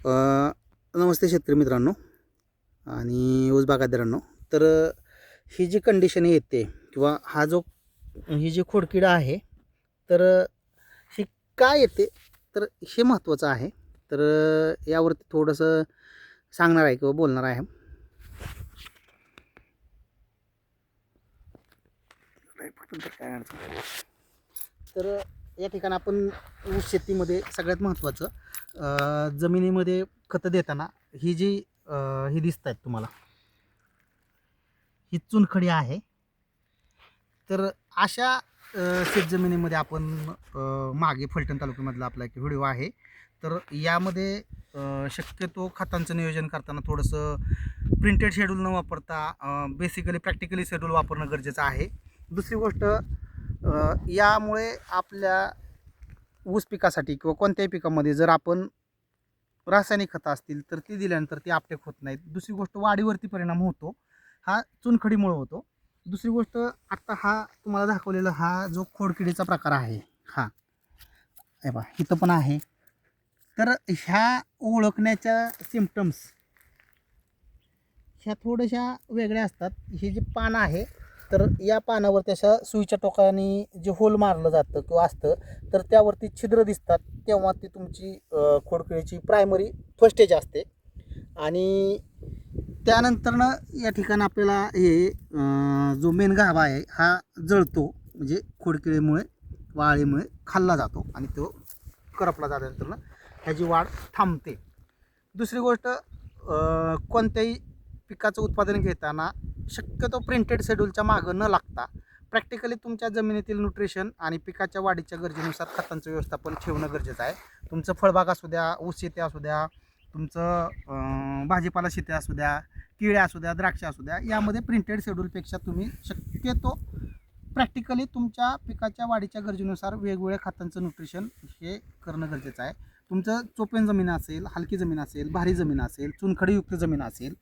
अ, नमस्ते शेतकरी मित्रांनो आणि ऊस बागायतदारांनो. तर ही जी कंडिशन येते किंवा ही जी खोडकिडा आहे, तर ही काय येते, तर हे महत्त्वाचं आहे. तर यावरती थोडंसं सांगणार आहे किंवा बोलणार आहे. काय अडचण नाही. तर या ठिकाणी आपण ऊस शेतीमध्ये सगळ्यात महत्त्वाचं जमिनीमध्ये खतं देताना ही जी ही दिसत आहेत तुम्हाला, ही चुनखडी आहे. तर अशा शेतजमिनीमध्ये आपण मागे फलटण तालुक्यामधला आपला एक व्हिडिओ आहे. तर यामध्ये शक्यतो खतांचं नियोजन करताना थोडंसं प्रिंटेड शेड्यूल न वापरता बेसिकली प्रॅक्टिकली शेड्यूल वापरणं गरजेचं आहे. दुसरी गोष्ट, यामुळे आपल्या ऊस पिकासाठी किंवा कोणत्याही पिकामध्ये जर आपण रासायनिक खतं असतील तर ती दिल्यानंतर ती आपटेक होत नाहीत. दुसरी गोष्ट, वाढीवरती परिणाम होतो, हा चुनखडीमुळे होतो. दुसरी गोष्ट, आत्ता हा तुम्हाला दाखवलेला हा जो खोडकिडीचा प्रकार आहे, हा हे पहा इथं पण आहे. तर ह्या ओळखण्याच्या सिम्पटम्स ह्या थोड्याशा वेगळ्या असतात. हे जे पान आहे, तर या पानावरती अशा सुईच्या टोकाने जे होल मारलं जातं किंवा असतं, तर त्यावरती छिद्र दिसतात. तेव्हा ती तुमची खोडकिडीची प्रायमरी फर्स्ट स्टेज असते. आणि त्यानंतरनं या ठिकाणी आपल्याला हे जो मेन गाभा आहे हा जळतो, म्हणजे खोडकिडीमुळे वाळीमुळे खाल्ला जातो आणि तो करपला जाल्यानंतर ह्याची वाढ थांबते. दुसरी गोष्ट, कोणत्याही पिकाचं उत्पादन घेताना शक्यतो प्रिंटेड शेड्यूलच्या मागं न लागता प्रॅक्टिकली तुमच्या जमिनीतील न्यूट्रिशन आणि पिकाच्या वाढीच्या गरजेनुसार खतांचं व्यवस्थापन ठेवणं गरजेचं आहे. तुमचं फळबाग असू द्या, ऊस शेती असू द्या, तुमचं भाजीपाला शेती असू द्या, केळ्या असू द्या, द्राक्ष असू द्या, यामध्ये प्रिंटेड शेड्यूलपेक्षा तुम्ही शक्यतो प्रॅक्टिकली तुमच्या पिकाच्या वाढीच्या गरजेनुसार वेगवेगळ्या खतांचं न्यूट्रिशन हे करणं गरजेचं आहे. तुमचं चोपेन जमीन असेल, हलकी जमीन असेल, भारी जमीन असेल, चुनखडीयुक्त जमीन असेल,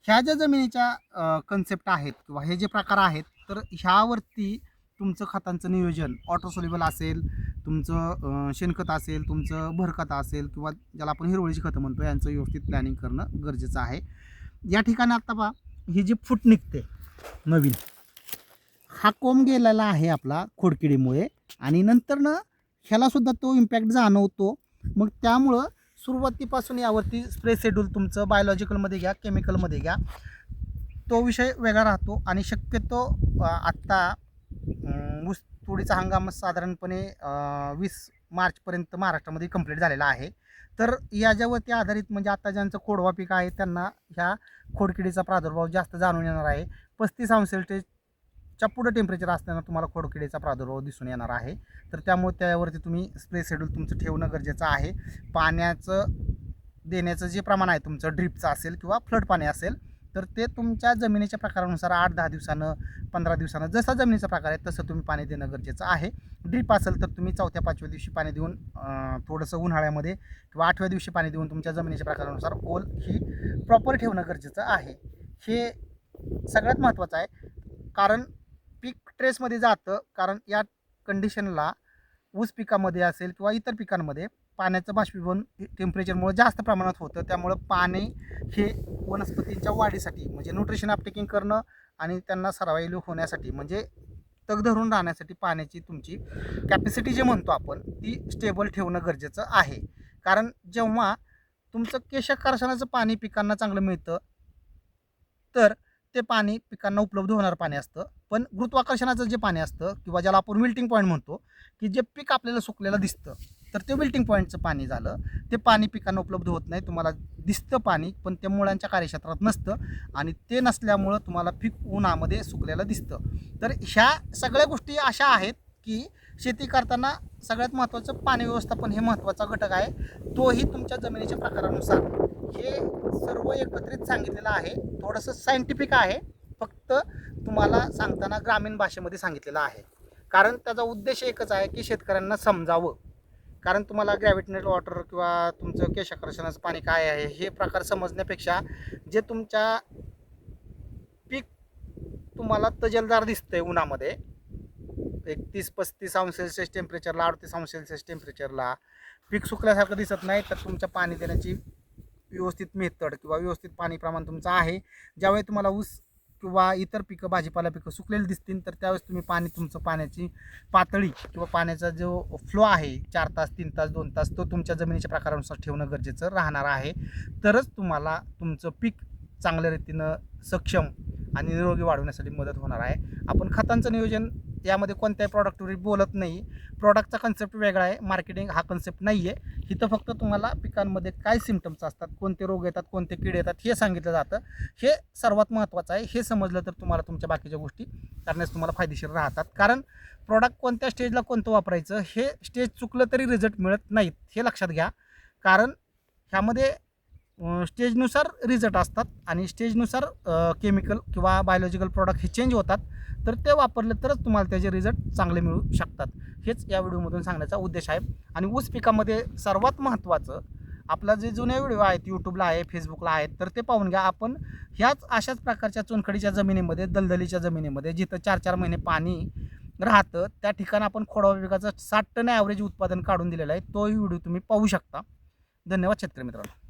ह्या ज्या जमिनीच्या कन्सेप्ट आहेत किंवा हे जे प्रकार आहेत, तर ह्यावरती तुमचं खतांचं नियोजन ऑटोसोल्युबल असेल, तुमचं शेणखत असेल, तुमचं भरखत असेल किंवा ज्याला आपण हिरवळीची खतं म्हणतो, यांचं व्यवस्थित प्लॅनिंग करणं गरजेचं आहे. या ठिकाणी आत्ता पहा, ही जी फूट निघते नवीन, हा कोंब गेलेला आहे आपला खोडकिडीमुळे, आणि नंतरनं ह्यालासुद्धा तो इम्पॅक्ट जाणवतो. मग त्यामुळं सुरुवातीपासून यावरती स्प्रे शेड्यूल तुमचं बायोलॉजिकलमध्ये घ्या, केमिकलमध्ये घ्या, तो विषय वेगळा राहतो. आणि शक्यतो आत्ता ऊस तोडीचा हंगाम साधारणपणे 20 मार्चपर्यंत महाराष्ट्रामध्ये कंप्लीट झालेला आहे. तर याच्यावरती आधारित म्हणजे आता ज्यांचं कोडवा पीक आहे त्यांना ह्या खोडकिडीचा प्रादुर्भाव जास्त जाणून येणार आहे. 35° सेल्सिअसच्या पुढं टेम्परेचर असताना तुम्हाला खोडकिडीचा प्रादुर्भाव दिसून येणार आहे. तर त्यामुळे त्यावरती तुम्ही स्प्रे शेड्यूल तुमचं ठेवणं गरजेचं आहे. पाण्याचं देण्याचं जे प्रमाण आहे तुमचं, ड्रिपचं असेल किंवा फ्लड पाणी असेल, तर ते तुमच्या जमिनीच्या प्रकारानुसार 8-10 दिवसानं, 15 दिवसानं, जसा जमिनीचा प्रकार आहे तसं तुम्ही पाणी देणं गरजेचं आहे. ड्रीप असेल तर तुम्ही 4थ्या-5व्या दिवशी पाणी देऊन, थोडंसं उन्हाळ्यामध्ये किंवा 8व्या दिवशी पाणी देऊन तुमच्या जमिनीच्या प्रकारानुसार ओल ही प्रॉपर ठेवणं गरजेचं आहे. हे सगळ्यात महत्त्वाचं आहे, कारण पीक ट्रेसमध्ये जातं. कारण या कंडिशनला ऊस पिकामध्ये असेल किंवा इतर पिकांमध्ये पाण्याचं बाष्पीभवन टेम्परेचरमुळे जास्त प्रमाणात होतं. त्यामुळं पाणी हे वनस्पतींच्या वाढीसाठी म्हणजे न्यूट्रिशन अपटेकिंग करणं आणि त्यांना सर्वाइव्ह होण्यासाठी, म्हणजे तग धरून राहण्यासाठी पाण्याची तुमची कॅपॅसिटी जे म्हणतो आपण, ती स्टेबल ठेवणं गरजेचं आहे. कारण जेव्हा तुमचं केशक कारखान्याचं पाणी पिकांना चांगलं मिळतं, तर ते पाणी पिकांना उपलब्ध होणारं पाणी असतं. पण गुरुत्वाकर्षणाचं जे पाणी असतं किंवा ज्याला आपण विल्टिंग पॉईंट म्हणतो, की जे पीक आपल्याला सुकलेलं दिसतं, तर ते विल्टिंग पॉईंटचं पाणी झालं. ते पाणी पिकांना उपलब्ध होत नाही. तुम्हाला दिसतं पाणी, पण ते मुळांच्या कार्यक्षेत्रात नसतं आणि ते नसल्यामुळं तुम्हाला पीक उन्हामध्ये सुकलेलं दिसतं. तर ह्या सगळ्या गोष्टी अशा आहेत की शेती करताना सगळ्यात महत्त्वाचं पाणी व्यवस्थापन हे महत्त्वाचा घटक आहे. तोही तुमच्या जमिनीच्या प्रकारानुसार हे सर्व एकत्रित सांगितलेलं आहे. थोडंसं सायंटिफिक आहे, फक्त तुम्हाला सांगताना ग्रामीण भाषेमध्ये सांगितलेलं आहे. कारण त्याचा उद्देश एकच आहे की शेतकऱ्यांना समजावं. कारण तुम्हाला ग्रॅव्हिटेशनल वॉटर किंवा तुमचं केशाकर्षणाचं पाणी काय आहे हे प्रकार समजण्यापेक्षा, जे तुमच्या पीक तुम्हाला तजेलदार दिसतंय उन्हामध्ये, 31-35 सेल्सिअस टेम्परेचरला, 38 सेल्सिअस टेम्परेचरला पीक सुकल्यासारखं दिसत नाही, तर तुमच्या पाणी देण्याची व्यवस्थित मेथड किंवा व्यवस्थित पाणी प्रमाण तुमचं आहे, ज्यावेळी तुम्हाला ऊस किंवा इतर पिकं भाजीपाला पिकं सुकलेली दिसतील तर त्यावेळेस तुम्ही तुमचं पाण्याची पातळी किंवा पाण्याचा जो फ्लो आहे 4 तास 3 तास 2 तास तो तुमच्या जमिनीच्या प्रकारानुसार ठेवणं गरजेचं राहणार आहे. तरच तुम्हाला तुमचं पीक चांगल्या रीतीनं सक्षम आणि निरोगी वाढवण्यासाठी मदत होणार आहे. आपण खतांचं नियोजन यामध्ये कोणत्याही प्रॉडक्टवर बोलत नाही. प्रॉडक्टचा कन्सेप्ट वेगळा आहे, मार्केटिंग हा कन्सेप्ट नाही आहे. इथं फक्त तुम्हाला पिकांमध्ये काय सिम्पटम्स असतात, कोणते रोग येतात, कोणते कीड येतात हे सांगितलं जातं. हे सर्वात महत्त्वाचं आहे. हे समजलं तर तुम्हाला तुमच्या बाकीच्या गोष्टी करण्यास तुम्हाला फायदेशीर राहतात. कारण प्रॉडक्ट कोणत्या स्टेजला कोणतं वापरायचं हे स्टेज चुकलं तरी रिझल्ट मिळत नाहीत, हे लक्षात घ्या. कारण ह्यामध्ये स्टेजनुसार रिझल्ट असतात आणि स्टेजनुसार केमिकल किंवा बायोलॉजिकल प्रॉडक्ट हे चेंज होतात. तर ते वापरले तरच तुम्हाला त्याचे रिझल्ट चांगले मिळू शकतात. हेच या व्हिडिओमधून सांगण्याचा उद्देश आहे. आणि ऊस पिकामध्ये सर्वात महत्त्वाचं आपला जे जुने व्हिडिओ आहेत यूट्यूबला आहे, फेसबुकला आहेत, तर ते पाहून घ्या. आपण ह्याच अशाच प्रकारच्या चुनखडीच्या जमिनीमध्ये, दलदलीच्या जमिनीमध्ये जिथं 4-4 महिने पाणी राहतं त्या ठिकाणी आपण खोडवा पिकाचं 60 टन ॲव्हरेज उत्पादन काढून दिलेलं आहे. तोही व्हिडिओ तुम्ही पाहू शकता. धन्यवाद शेतकरी मित्रांनो.